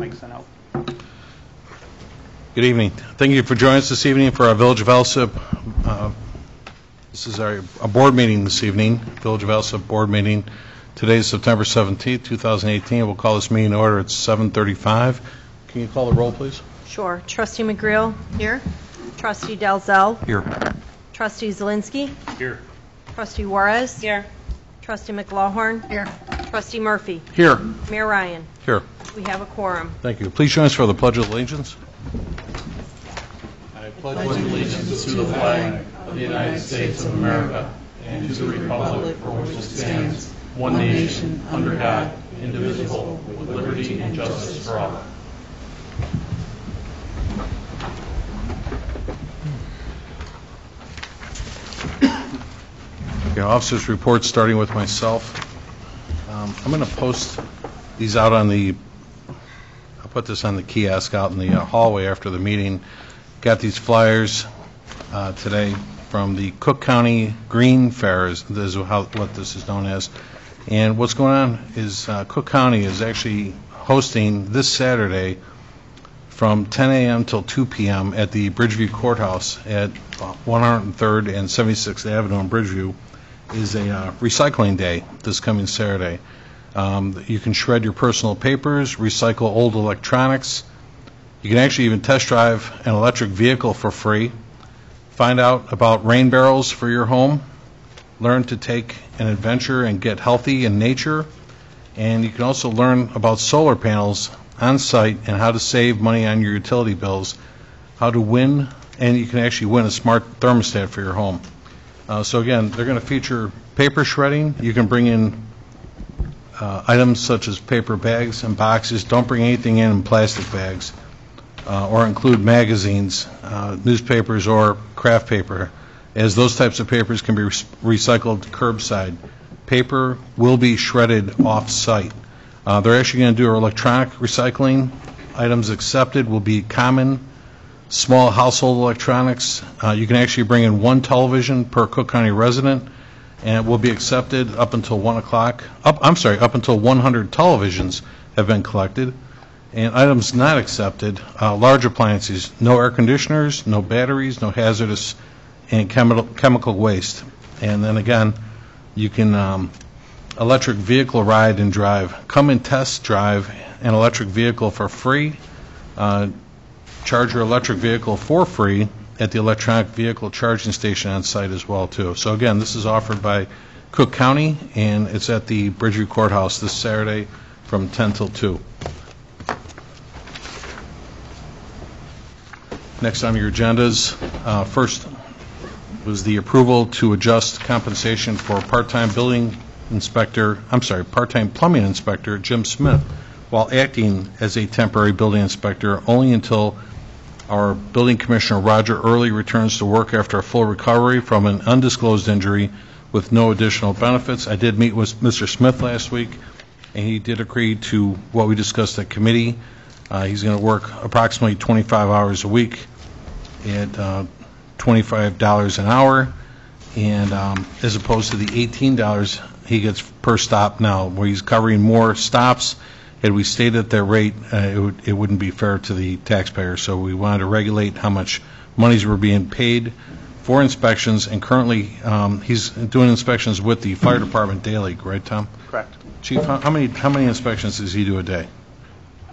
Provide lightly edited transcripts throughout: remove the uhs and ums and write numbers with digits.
Mike sent out. Good evening. Thank you for joining us this evening for our Village of Alsip. This is a board meeting this evening, Village of Alsip board meeting. Today is September 17th, 2018. We'll call this meeting to order at 7:35. Can you call the roll, please? Sure. Trustee McGreal? Here. Trustee Dalzell? Here. Trustee Zielinski? Here. Trustee Juarez? Here. Trustee McLaughlin? Here. Trustee Murphy? Here. Mayor Ryan? Here. We have a quorum. Thank you. Please join us for the Pledge of Allegiance. I pledge allegiance to the flag of the United States of America and to the republic for which it stands, one nation, under God, indivisible, with liberty and justice for all. Okay, officers' reports, starting with myself. I'm going to post these out on the, I'll put this on the kiosk out in the hallway after the meeting. Got these flyers today from the Cook County Green Fair, this is what this is known as. And what's going on is Cook County is actually hosting this Saturday from 10 a.m. till 2 p.m. at the Bridgeview Courthouse at 103rd and 76th Avenue in Bridgeview is a recycling day this coming Saturday. You can shred your personal papers, recycle old electronics. You can actually even test drive an electric vehicle for free. Find out about rain barrels for your home. Learn to take an adventure and get healthy in nature. And you can also learn about solar panels on site and how to save money on your utility bills, how to win, and you can actually win a smart thermostat for your home. So again, they're going to feature paper shredding. You can bring in items such as paper bags and boxes. Don't bring anything in plastic bags, or include magazines, newspapers, or craft paper, as those types of papers can be recycled curbside. Paper will be shredded off-site. They're actually going to do electronic recycling. Items accepted will be common, small household electronics. You can actually bring in one television per Cook County resident, and it will be accepted up until 1 o'clock. Up until 100 televisions have been collected. And items not accepted, large appliances, no air conditioners, no batteries, no hazardous and chemical waste. And then again, you can electric vehicle ride and drive. Come and test drive an electric vehicle for free. Charge your electric vehicle for free at the electronic vehicle charging station on site as well too. So again, this is offered by Cook County, and it's at the Bridgeview Courthouse this Saturday from 10 till 2. Next on your agendas, first was the approval to adjust compensation for part-time plumbing inspector Jim Smith while acting as a temporary building inspector only until our building commissioner Roger Early returns to work after a full recovery from an undisclosed injury with no additional benefits. I did meet with Mr. Smith last week, and he did agree to what we discussed at committee. He's going to work approximately 25 hours a week at $25 an hour, and as opposed to the $18 he gets per stop now, where he's covering more stops. Had we stayed at that rate, it wouldn't be fair to the taxpayer. So we wanted to regulate how much monies were being paid for inspections, and currently he's doing inspections with the fire department daily, right, Tom? Correct. Chief, how many inspections does he do a day?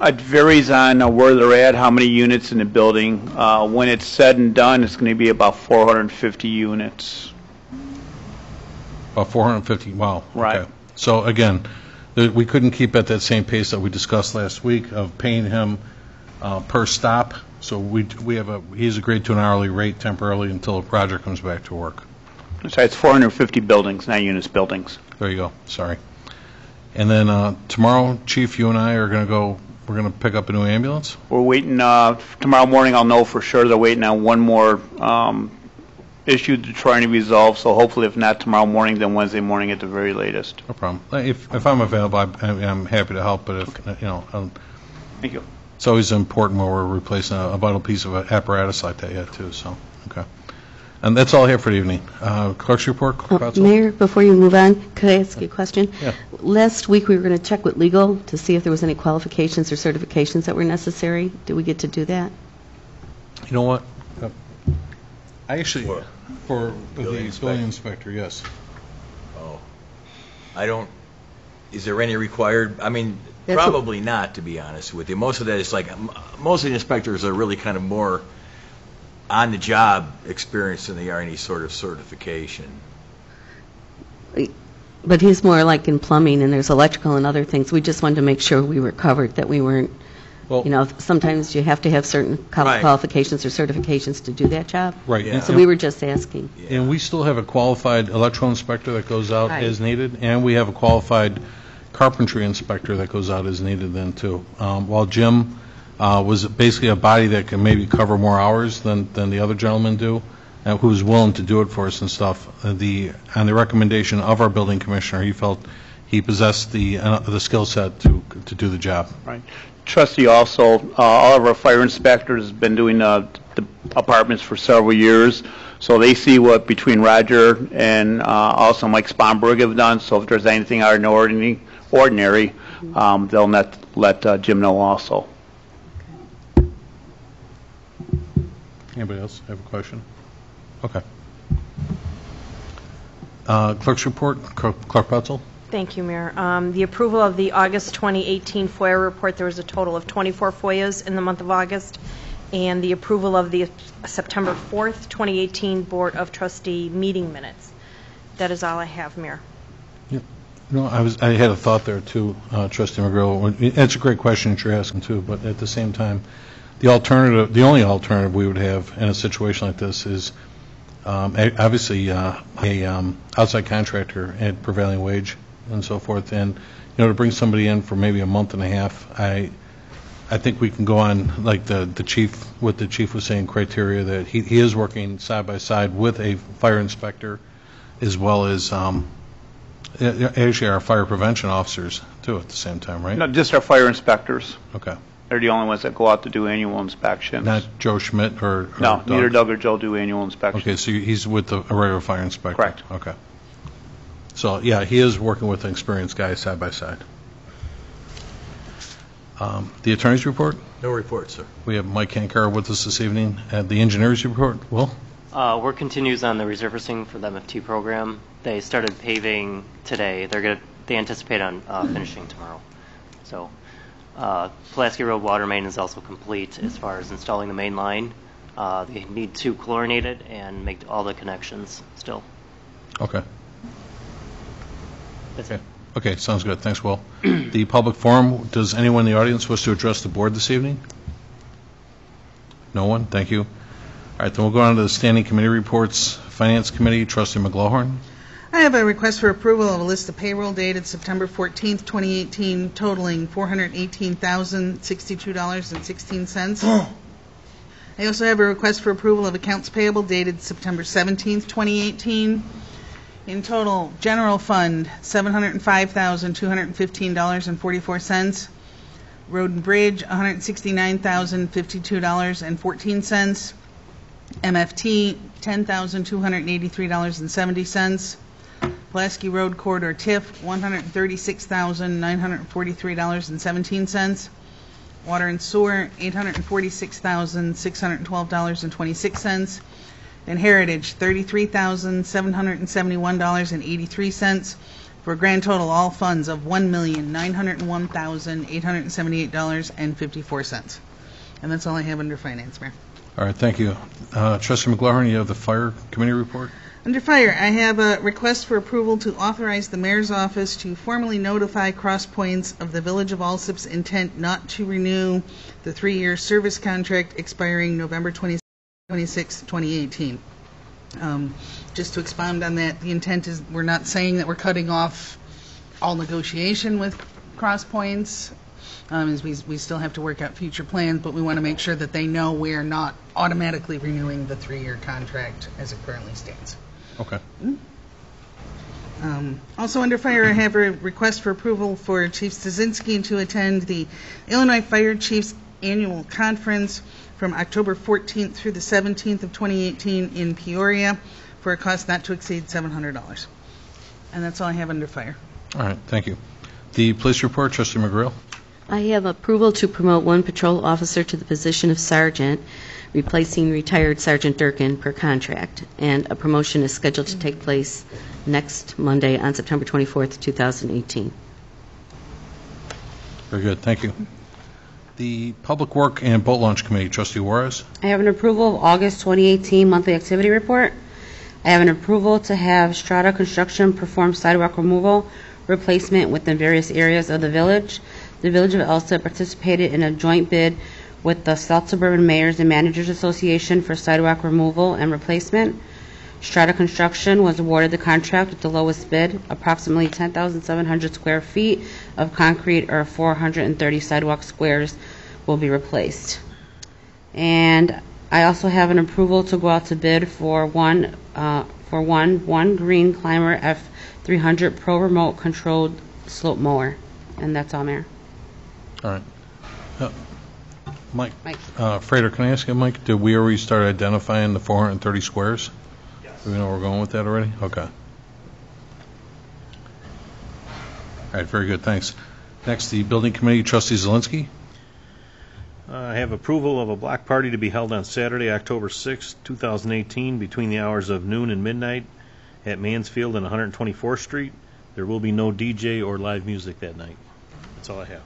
It varies on where they're at, how many units in the building. When it's said and done, it's going to be about 450 units. About 450, wow. Right. Okay. So again, we couldn't keep at that same pace that we discussed last week of paying him per stop. So he's agreed to an hourly rate temporarily until Roger comes back to work. So it's 450 buildings, not units, buildings. There you go. Sorry. And then tomorrow, Chief, you and I are going to go. We're going to pick up a new ambulance. We're waiting. Tomorrow morning, I'll know for sure. They're waiting on one more issue to try and resolve. So hopefully, if not tomorrow morning, then Wednesday morning at the very latest. No problem. If I'm available, I'm happy to help. But if Thank you. It's always important when we're replacing a vital piece of apparatus like that yet too. So okay. And that's all I have for the evening. Clerk's report, Clerk Batzel? Mayor, before you move on, could I ask you a question? Yeah. Last week, we were going to check with legal to see if there was any qualifications or certifications that were necessary. Did we get to do that? You know what? I actually, for the building inspector, yes. Oh, I don't, is there any required, I mean, That's probably not, to be honest with you. Most of that is like, most of the inspectors are really kind of more on-the-job experience than they are any sort of certification. But he's more like in plumbing, and there's electrical and other things. We just wanted to make sure we were covered, that we weren't, Well, you know, sometimes you have to have certain Right. qualifications or certifications to do that job. right. Yeah. So we were just asking. And we still have a qualified electrical inspector that goes out Right. as needed, and we have a qualified carpentry inspector that goes out as needed then, too. While Jim was basically a body that can maybe cover more hours than the other gentlemen do, and who's willing to do it for us and stuff, on the recommendation of our building commissioner, he felt he possessed the skill set to do the job. Right. Trustee, also, all of our fire inspectors have been doing the apartments for several years, so they see what between Roger and also Mike Sponberg have done, so if there's anything out of the ordinary, they'll let Jim know also. Anybody else have a question? Okay. Clerk's report, Clerk Batzel? Thank you, Mayor. The approval of the August 2018 FOIA report, there was a total of 24 FOIAs in the month of August, and the approval of the September 4th, 2018 Board of Trustee meeting minutes. That is all I have, Mayor. No, I had a thought there too, Trustee McGrill. It's a great question that you're asking too, but at the same time, the only alternative we would have in a situation like this is obviously a outside contractor at prevailing wage and so forth, and to bring somebody in for maybe a month and a half, I think we can go on like the chief was saying, criteria that he is working side by side with a fire inspector as well as actually our fire prevention officers too at the same time, right? No, just our fire inspectors. Okay. They're the only ones that go out to do annual inspections. Not Joe Schmidt or No, Doug? neither Doug or Joe do annual inspections. Okay, so he's with a regular fire inspector? Correct. Okay. So, yeah, he is working with an experienced guy side by side. The attorney's report? No report, sir. We have Mike Hankar with us this evening. The engineer's report, Will? Work continues on the resurfacing for the MFT program. They started paving today. They anticipate on finishing tomorrow. So, Pulaski Road water main is also complete as far as installing the main line. They need to chlorinate it and make all the connections still. Okay. That's it. Okay, sounds good. Thanks, Will. The public forum, does anyone in the audience wish to address the board this evening? No one? Thank you. All right, then we'll go on to the standing committee reports. Finance Committee, Trustee McGlawhorn. I have a request for approval of a list of payroll dated September 14th, 2018, totaling $418,062.16. I also have a request for approval of accounts payable dated September 17th, 2018. In total, general fund, $705,215.44. Road and Bridge, $169,052.14. MFT, $10,283.70. Pulaski Road Corridor TIF, $136,943.17. Water and Sewer, $846,612.26. And Heritage, $33,771.83, for a grand total all funds of $1,901,878.54. And that's all I have under Finance, Mayor. All right, thank you. Trustee McGlawhorn, you have the Fire Committee report? Under Fire, I have a request for approval to authorize the Mayor's Office to formally notify Cross Points of the Village of Alsip's intent not to renew the 3-year service contract expiring November 26, 2018. Just to expound on that, the intent is we're not saying that we're cutting off all negotiation with Cross Points, as we still have to work out future plans, but we want to make sure that they know we're not automatically renewing the 3-year contract as it currently stands. Okay. Also under Fire, I have a request for approval for Chief Stasinski to attend the Illinois Fire Chiefs Annual Conference from October 14th through the 17th of 2018 in Peoria for a cost not to exceed $700. And that's all I have under fire. All right, thank you. The police report, Trustee McGrail. I have approval to promote one patrol officer to the position of sergeant, replacing retired Sergeant Durkin per contract, and a promotion is scheduled to take place next Monday on September 24th, 2018. Very good, thank you. The Public Work and Boat Launch Committee, Trustee Juarez. I have an approval of August 2018 monthly activity report. I have an approval to have Strata Construction perform sidewalk removal replacement within various areas of the village. The Village of Alsip participated in a joint bid with the South Suburban Mayors and Managers Association for sidewalk removal and replacement. Strata Construction was awarded the contract with the lowest bid. Approximately 10,700 square feet of concrete or 430 sidewalk squares will be replaced. And I also have an approval to go out to bid for one Green Climber F300 Pro remote controlled slope mower. And that's all, Mayor. All right. Mike, Mike. Frater, can I ask you, Mike, did we already start identifying the 430 squares? Yes. Do we know where we're going with that already? Okay. All right, very good, thanks. Next, the Building Committee, Trustee Zelinski. I have approval of a block party to be held on Saturday, October 6, 2018, between the hours of noon and midnight at Mansfield and 124th Street. There will be no DJ or live music that night. That's all I have.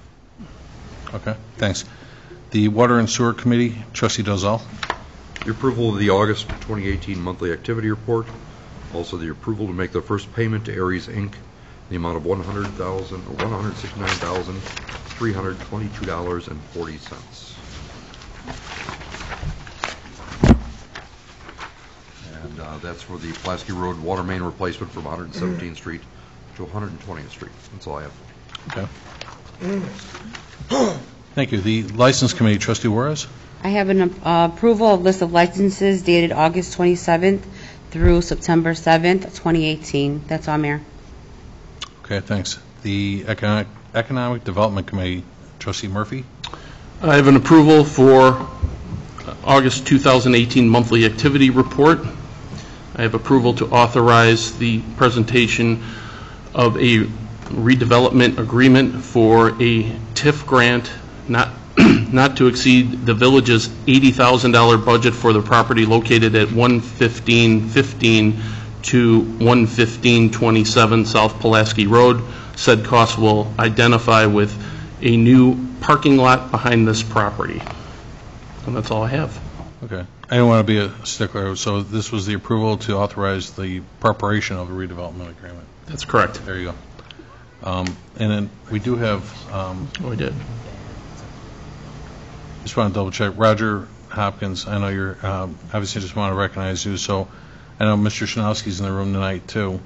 Okay, thanks. The Water and Sewer Committee, Trustee Dozal. The approval of the August 2018 monthly activity report. Also the approval to make the first payment to Aries Inc. in the amount of $169,322.40. And that's for the Pulaski Road water main replacement from 117th Street to 120th Street. That's all I have. Okay. Thank you. The License Committee, Trustee Juarez. I have an approval of list of licenses dated August 27th through September 7th, 2018. That's all, Mayor. Okay, thanks. The Economic Development Committee, Trustee Murphy. I have an approval for August 2018 monthly activity report. I have approval to authorize the presentation of a redevelopment agreement for a TIF grant not to exceed the village's $80,000 budget for the property located at 11515 to 11527 South Pulaski Road. Said cost will identify with a new parking lot behind this property. And that's all I have. Okay. I don't want to be a stickler, so this was the approval to authorize the preparation of a redevelopment agreement. That's correct. There you go. And then we do have... we did. Just want to double check. Roger Hopkins, I know you're, obviously just want to recognize you, so I know Mr. Schnowski's in the room tonight too.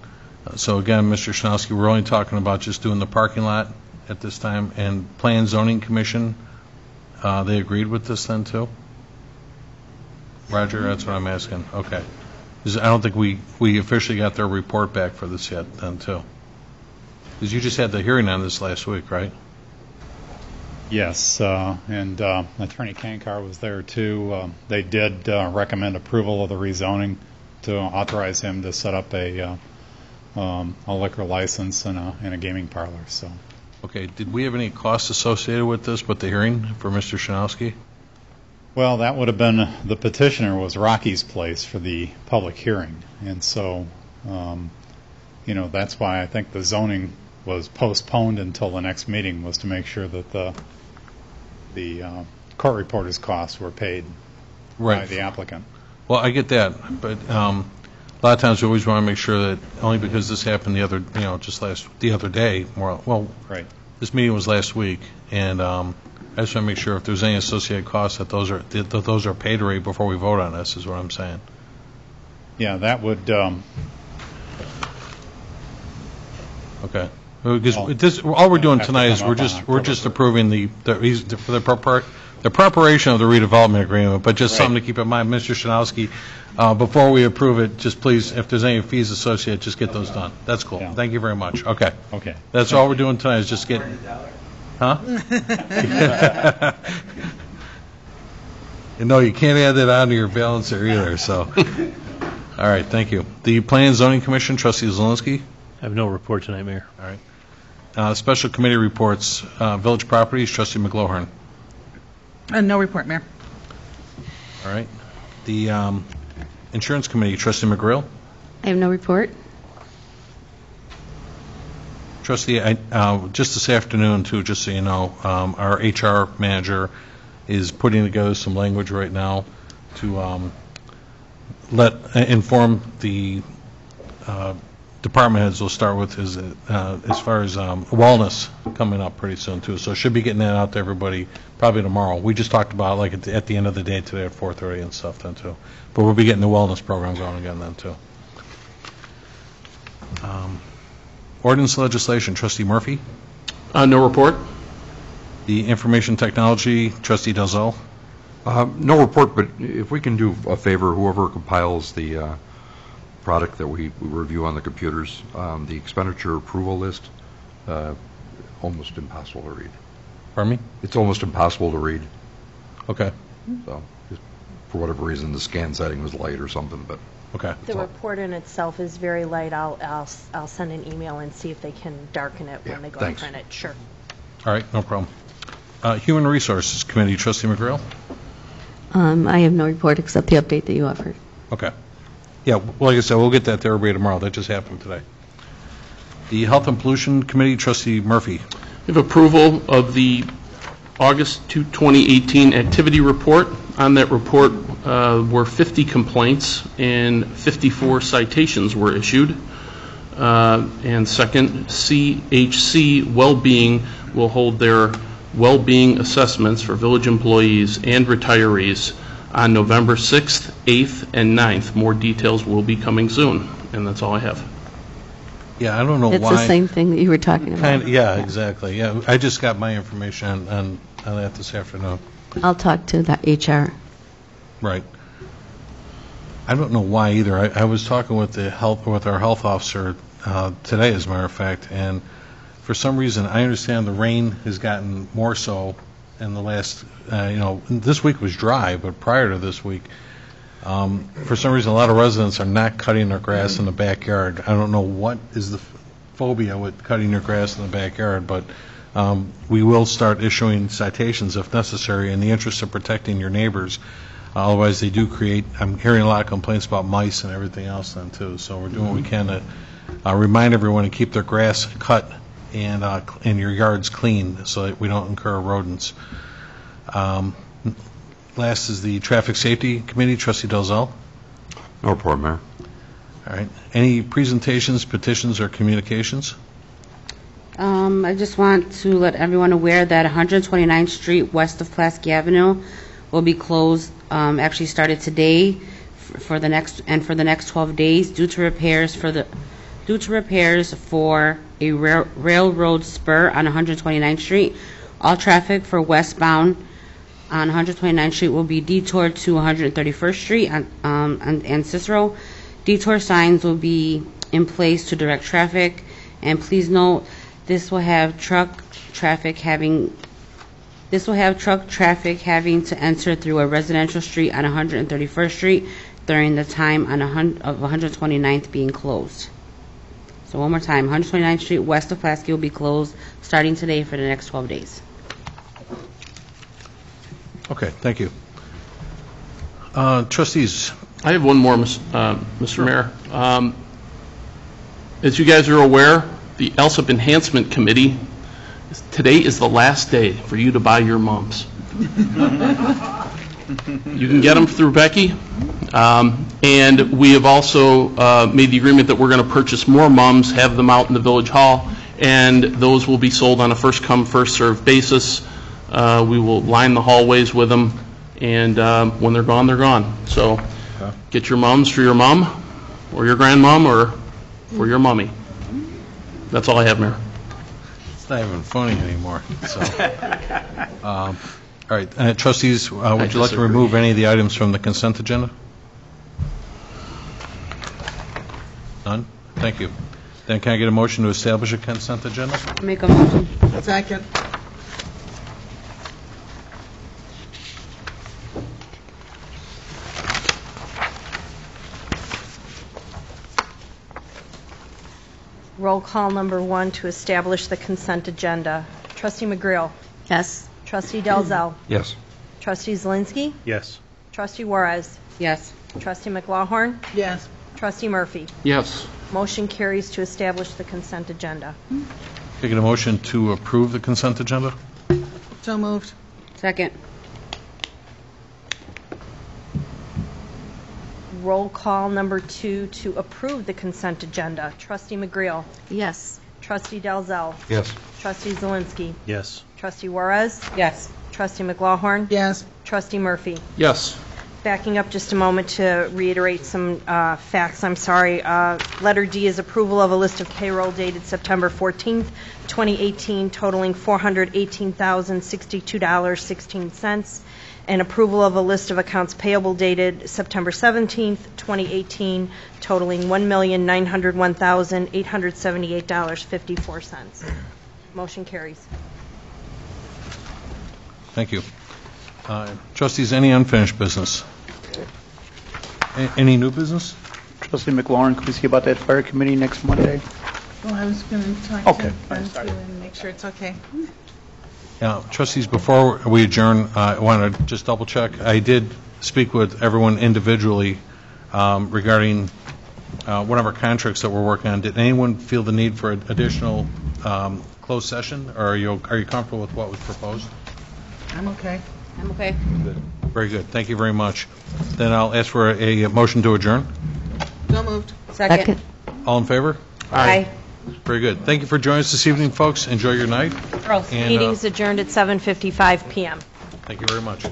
So again, Mr. Schnowski, we're only talking about just doing the parking lot at this time, and Plan Zoning Commission, they agreed with this then too? Roger, that's what I'm asking. Okay. I don't think we officially got their report back for this yet then too. Because you just had the hearing on this last week, right? Yes, and Attorney Kankar was there too. They did recommend approval of the rezoning to authorize him to set up a liquor license and a gaming parlor. So, okay. Did we have any costs associated with this, with the hearing for Mr. Schanowski? Well, that would have been, the petitioner was Rocky's Place for the public hearing, and so that's why I think the zoning was postponed until the next meeting, was to make sure that the court reporter's costs were paid by the applicant. Well, I get that, but a lot of times we always want to make sure that, only because this happened the other day. Right. This meeting was last week, and I just want to make sure if there's any associated costs that those are paid already before we vote on this, is what I'm saying. Yeah, that would. Okay. Because all we're doing tonight is we're just approving the preparation of the redevelopment agreement, but just something to keep in mind, Mr. Schanowski, before we approve it, just please, if there's any fees associated, just get those done. That's cool. Yeah. Thank you very much. Okay. Okay. That's all we're doing tonight is just get. Huh? No, you can't add that onto your balancer either, so. All right, thank you. The Planning and Zoning Commission, trustee Zelinski. I have no report tonight, Mayor. All right. Special committee reports, Village Properties, trustee McGlohern. No report, Mayor. All right. The Insurance Committee, trustee McGrill. I have no report. Trustee, just this afternoon, too, just so you know, our HR manager is putting together some language right now to inform the department heads. We'll start with his, as far as wellness coming up pretty soon, too. So should be getting that out to everybody probably tomorrow. We just talked about like at the end of the day today at 4:30 and stuff then, too. But we'll be getting the wellness program going again then, too. Ordinance legislation, trustee Murphy. No report. The information technology, trustee Dalzell. No report, but if we can do a favor, whoever compiles the product that we review on the computers, the expenditure approval list, almost impossible to read. Pardon me? It's almost impossible to read. Okay. So, just for whatever reason, the scan setting was light or something, but. Okay. The report in itself is very light. I'll send an email and see if they can darken it when they go to print it. Sure. All right, no problem. Human Resources Committee, trustee McGrail. I have no report except the update that you offered. Okay. Yeah, well, like I said, we'll get that to everybody tomorrow. That just happened today. The Health and Pollution Committee, trustee Murphy. We have approval of the August 2018 activity report. On that report were 50 complaints and 54 citations were issued. And second, CHC Wellbeing will hold their well-being assessments for village employees and retirees on November 6th, 8th, and 9th. More details will be coming soon, and that's all I have. Yeah, I don't know It's why. the same thing that you were talking about. Yeah, exactly. Yeah, I just got my information on that this afternoon. I'll talk to the HR. Right. I don't know why either. I was talking with our health officer today, as a matter of fact, and for some reason, I understand the rain has gotten more so in the last, this week was dry, but prior to this week, for some reason, a lot of residents are not cutting their grass in the backyard. I don't know what is the phobia with cutting your grass in the backyard, but we will start issuing citations if necessary in the interest of protecting your neighbors. Otherwise, they do create, I'm hearing a lot of complaints about mice and everything else then, too. So we're doing what we can to remind everyone to keep their grass cut and your yards clean so that we don't incur rodents. Last is the Traffic Safety Committee, trustee Dalzell. No report, Mayor. All right. Any presentations, petitions, or communications? I just want to let everyone aware that 129th Street west of Pulaski Avenue will be closed, actually started today for the next 12 days due to repairs for a railroad spur on 129th Street. All traffic for westbound on 129th Street will be detoured to 131st Street and Cicero. Detour signs will be in place to direct traffic, and please note this will have truck traffic having to enter through a residential street on 131st Street during the time of 129th being closed. So one more time, 129th Street west of Pulaski will be closed starting today for the next 12 days. Okay, thank you. Trustees. I have one more, Mr. Mayor. As you guys are aware, the Alsip Enhancement Committee, today is the last day for you to buy your mums. You can get them through Becky, and we have also made the agreement that we're going to purchase more mums, have them out in the Village Hall, and those will be sold on a first-come, first-served basis. We will line the hallways with them, and when they're gone, they're gone. So get your mums for your mom, or your grandmom, or for your mummy. That's all I have, Mayor. It's not even funny anymore. So, all right, trustees, would you like to remove any of the items from the consent agenda? None? Thank you. Then can I get a motion to establish a consent agenda? Make a motion. Second. Roll call number 1 to establish the consent agenda. Trustee McGreal. Yes. Trustee Dalzell. Yes. Trustee Zelinski. Yes. Trustee Juarez. Yes. Trustee McLaughlin. Yes. Trustee Murphy. Yes. Motion carries to establish the consent agenda. Taking a motion to approve the consent agenda? So moved. Second. Roll call number 2 to approve the consent agenda. Trustee McGreal. Yes. Trustee Dalzell. Yes. Trustee Zelinski. Yes. Trustee Juarez. Yes. Trustee McLaughlin. Yes. Trustee Murphy. Yes. Backing up just a moment to reiterate some facts, I'm sorry. Letter D is approval of a list of payroll dated September 14th, 2018, totaling $418,062.16, and approval of a list of accounts payable dated September 17th, 2018, totaling $1,901,878.54. Motion carries. Thank you. Trustees, any unfinished business? Any new business? Trustee McLaurin, can we see about that fire committee next Monday? Well, I was going to talk Okay. to Ben too and make sure it's okay. Yeah, trustees, before we adjourn, I want to just double check. I did speak with everyone individually regarding one of our contracts that we're working on. Did anyone feel the need for additional closed session, or are you comfortable with what was proposed? I'm okay. I'm okay. Very good. Thank you very much. Then I'll ask for a motion to adjourn. So moved. Second. All in favor? Aye. Very good. Thank you for joining us this evening, folks. Enjoy your night. And, Meeting's adjourned at 7:55 PM. thank you very much.